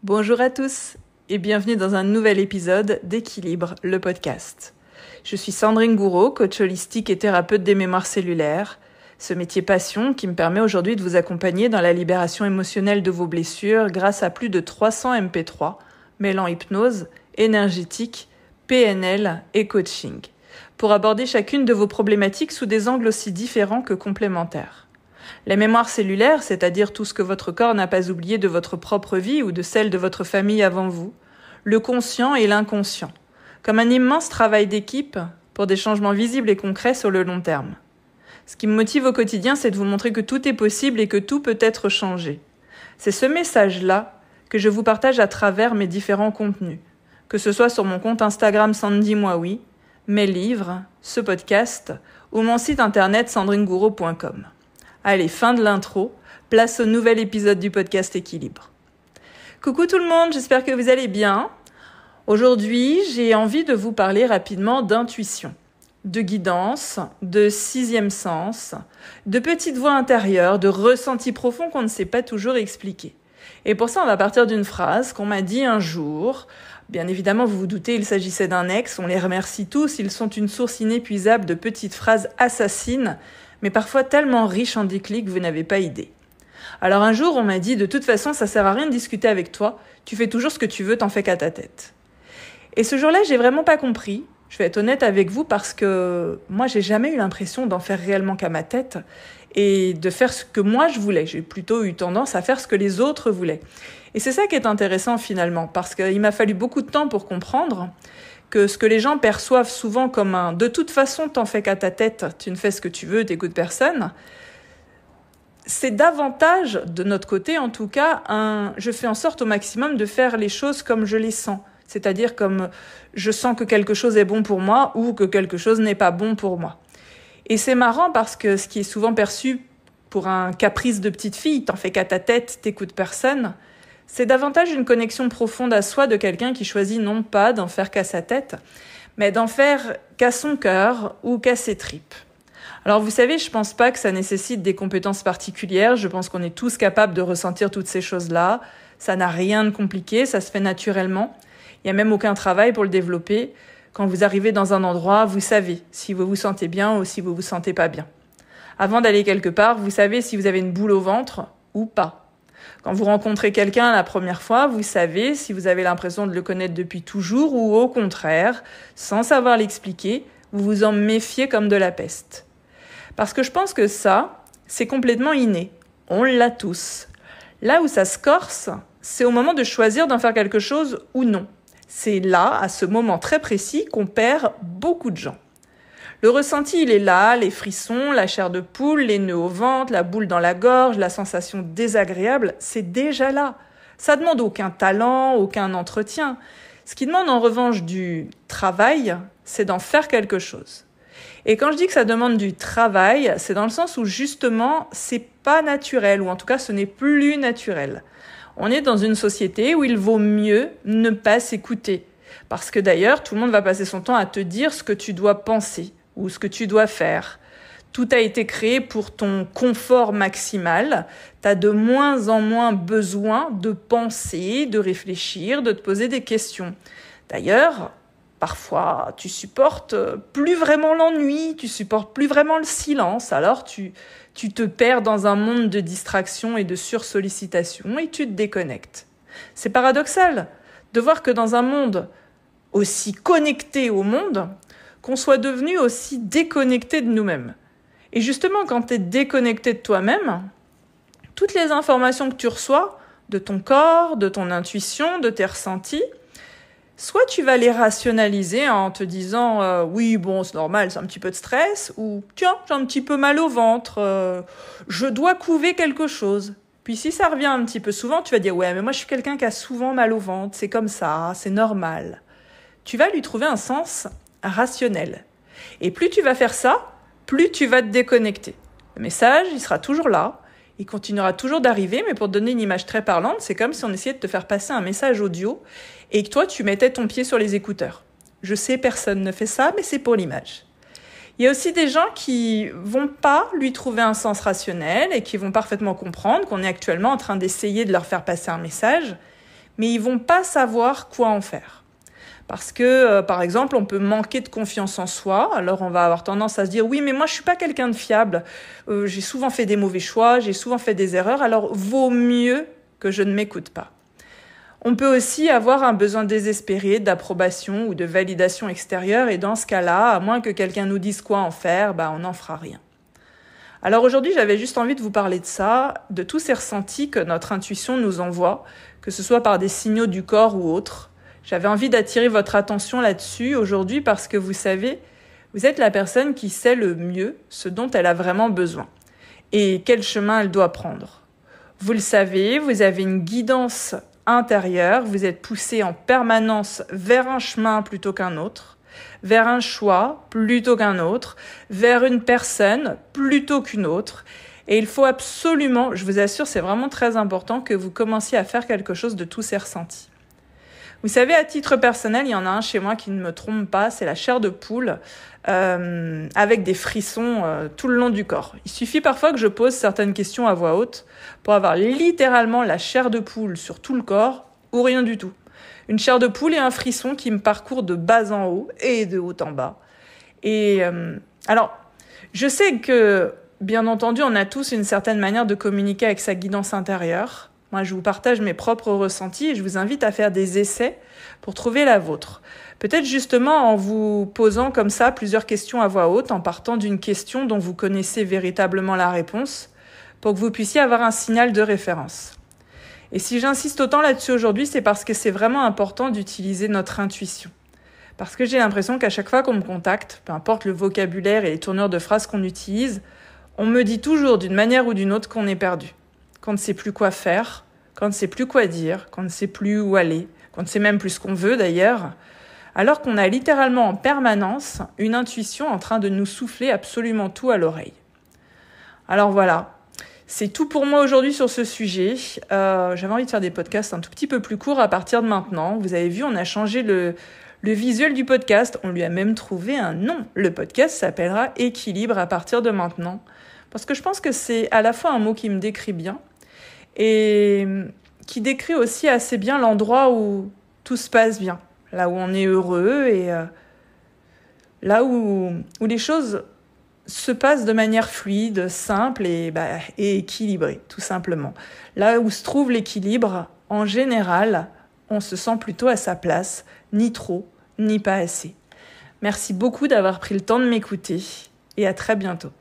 Bonjour à tous et bienvenue dans un nouvel épisode d'Équilibre, le podcast. Je suis Sandrine Gouraud, coach holistique et thérapeute des mémoires cellulaires, ce métier passion qui me permet aujourd'hui de vous accompagner dans la libération émotionnelle de vos blessures grâce à plus de 300 MP3 mêlant hypnose, énergétique, PNL et coaching, pour aborder chacune de vos problématiques sous des angles aussi différents que complémentaires. Les mémoires cellulaires, c'est-à-dire tout ce que votre corps n'a pas oublié de votre propre vie ou de celle de votre famille avant vous, le conscient et l'inconscient, comme un immense travail d'équipe pour des changements visibles et concrets sur le long terme. Ce qui me motive au quotidien, c'est de vous montrer que tout est possible et que tout peut être changé. C'est ce message-là que je vous partage à travers mes différents contenus, que ce soit sur mon compte Instagram Sandy Moi Oui, mes livres, ce podcast ou mon site internet sandrinegouraud.com. Allez, fin de l'intro, place au nouvel épisode du podcast Équilibre. Coucou tout le monde, j'espère que vous allez bien. Aujourd'hui, j'ai envie de vous parler rapidement d'intuition, de guidance, de sixième sens, de petites voix intérieures, de ressentis profonds qu'on ne sait pas toujours expliquer. Et pour ça, on va partir d'une phrase qu'on m'a dit un jour. Bien évidemment, vous vous doutez, il s'agissait d'un ex, on les remercie tous, ils sont une source inépuisable de petites phrases assassines, mais parfois tellement riches en déclics, vous n'avez pas idée. Alors un jour, on m'a dit, de toute façon, ça sert à rien de discuter avec toi, tu fais toujours ce que tu veux, t'en fais qu'à ta tête. Et ce jour-là, j'ai vraiment pas compris, je vais être honnête avec vous, parce que moi, j'ai jamais eu l'impression d'en faire réellement qu'à ma tête, et de faire ce que moi je voulais. J'ai plutôt eu tendance à faire ce que les autres voulaient. Et c'est ça qui est intéressant finalement, parce qu'il m'a fallu beaucoup de temps pour comprendre que ce que les gens perçoivent souvent comme un « de toute façon, t'en fais qu'à ta tête, tu ne fais ce que tu veux, t'écoutes personne », c'est davantage, de notre côté en tout cas, je fais en sorte au maximum de faire les choses comme je les sens. C'est-à-dire comme je sens que quelque chose est bon pour moi ou que quelque chose n'est pas bon pour moi. Et c'est marrant parce que ce qui est souvent perçu pour un caprice de petite fille, t'en fais qu'à ta tête, t'écoutes personne, c'est davantage une connexion profonde à soi de quelqu'un qui choisit non pas d'en faire qu'à sa tête, mais d'en faire qu'à son cœur ou qu'à ses tripes. Alors vous savez, je pense pas que ça nécessite des compétences particulières, je pense qu'on est tous capables de ressentir toutes ces choses-là, ça n'a rien de compliqué, ça se fait naturellement, il n'y a même aucun travail pour le développer. Quand vous arrivez dans un endroit, vous savez si vous vous sentez bien ou si vous vous sentez pas bien. Avant d'aller quelque part, vous savez si vous avez une boule au ventre ou pas. Quand vous rencontrez quelqu'un la première fois, vous savez si vous avez l'impression de le connaître depuis toujours ou au contraire, sans savoir l'expliquer, vous vous en méfiez comme de la peste. Parce que je pense que ça, c'est complètement inné. On l'a tous. Là où ça se corse, c'est au moment de choisir d'en faire quelque chose ou non. C'est là, à ce moment très précis, qu'on perd beaucoup de gens. Le ressenti, il est là, les frissons, la chair de poule, les nœuds au ventre, la boule dans la gorge, la sensation désagréable, c'est déjà là. Ça demande aucun talent, aucun entretien. Ce qui demande en revanche du travail, c'est d'en faire quelque chose. Et quand je dis que ça demande du travail, c'est dans le sens où justement, c'est pas naturel, ou en tout cas, ce n'est plus naturel. On est dans une société où il vaut mieux ne pas s'écouter. Parce que d'ailleurs, tout le monde va passer son temps à te dire ce que tu dois penser ou ce que tu dois faire. Tout a été créé pour ton confort maximal. Tu as de moins en moins besoin de penser, de réfléchir, de te poser des questions. D'ailleurs, parfois, tu supportes plus vraiment l'ennui, tu supportes plus vraiment le silence, alors tu te perds dans un monde de distraction et de sursollicitation et tu te déconnectes. C'est paradoxal de voir que dans un monde aussi connecté au monde, qu'on soit devenu aussi déconnecté de nous-mêmes. Et justement, quand tu es déconnecté de toi-même, toutes les informations que tu reçois de ton corps, de ton intuition, de tes ressentis, soit tu vas les rationaliser en te disant oui, bon, c'est normal, c'est un petit peu de stress, ou tiens, j'ai un petit peu mal au ventre, je dois couver quelque chose. Puis si ça revient un petit peu souvent, tu vas dire ouais, mais moi je suis quelqu'un qui a souvent mal au ventre, c'est comme ça, c'est normal. Tu vas lui trouver un sens rationnel. Et plus tu vas faire ça, plus tu vas te déconnecter. Le message, il sera toujours là, il continuera toujours d'arriver, mais pour te donner une image très parlante, c'est comme si on essayait de te faire passer un message audio et que toi, tu mettais ton pied sur les écouteurs. Je sais, personne ne fait ça, mais c'est pour l'image. Il y a aussi des gens qui vont pas lui trouver un sens rationnel et qui vont parfaitement comprendre qu'on est actuellement en train d'essayer de leur faire passer un message, mais ils vont pas savoir quoi en faire. Parce que, par exemple, on peut manquer de confiance en soi, alors on va avoir tendance à se dire « Oui, mais moi je suis pas quelqu'un de fiable, j'ai souvent fait des mauvais choix, j'ai souvent fait des erreurs, alors vaut mieux que je ne m'écoute pas ». On peut aussi avoir un besoin désespéré d'approbation ou de validation extérieure, et dans ce cas-là, à moins que quelqu'un nous dise quoi en faire, on n'en fera rien. Alors aujourd'hui, j'avais juste envie de vous parler de ça, de tous ces ressentis que notre intuition nous envoie, que ce soit par des signaux du corps ou autres. J'avais envie d'attirer votre attention là-dessus aujourd'hui parce que vous savez, vous êtes la personne qui sait le mieux ce dont elle a vraiment besoin et quel chemin elle doit prendre. Vous le savez, vous avez une guidance intérieure, vous êtes poussé en permanence vers un chemin plutôt qu'un autre, vers un choix plutôt qu'un autre, vers une personne plutôt qu'une autre. Et il faut absolument, je vous assure, c'est vraiment très important que vous commenciez à faire quelque chose de tous ces ressentis. Vous savez, à titre personnel, il y en a un chez moi qui ne me trompe pas, c'est la chair de poule, avec des frissons tout le long du corps. Il suffit parfois que je pose certaines questions à voix haute pour avoir littéralement la chair de poule sur tout le corps ou rien du tout. Une chair de poule et un frisson qui me parcourt de bas en haut et de haut en bas. Et alors, je sais que, bien entendu, on a tous une certaine manière de communiquer avec sa guidance intérieure. Moi, je vous partage mes propres ressentis et je vous invite à faire des essais pour trouver la vôtre. Peut-être justement en vous posant comme ça plusieurs questions à voix haute, en partant d'une question dont vous connaissez véritablement la réponse, pour que vous puissiez avoir un signal de référence. Et si j'insiste autant là-dessus aujourd'hui, c'est parce que c'est vraiment important d'utiliser notre intuition. Parce que j'ai l'impression qu'à chaque fois qu'on me contacte, peu importe le vocabulaire et les tournures de phrases qu'on utilise, on me dit toujours d'une manière ou d'une autre qu'on est perdu, qu'on ne sait plus quoi faire, qu'on ne sait plus quoi dire, qu'on ne sait plus où aller, qu'on ne sait même plus ce qu'on veut d'ailleurs, alors qu'on a littéralement en permanence une intuition en train de nous souffler absolument tout à l'oreille. Alors voilà, c'est tout pour moi aujourd'hui sur ce sujet. J'avais envie de faire des podcasts un tout petit peu plus courts à partir de maintenant. Vous avez vu, on a changé le visuel du podcast, on lui a même trouvé un nom. Le podcast s'appellera « Équilibre » à partir de maintenant, parce que je pense que c'est à la fois un mot qui me décrit bien, et qui décrit aussi assez bien l'endroit où tout se passe bien, là où on est heureux et là où les choses se passent de manière fluide, simple et équilibrée, tout simplement. Là où se trouve l'équilibre, en général, on se sent plutôt à sa place, ni trop, ni pas assez. Merci beaucoup d'avoir pris le temps de m'écouter et à très bientôt.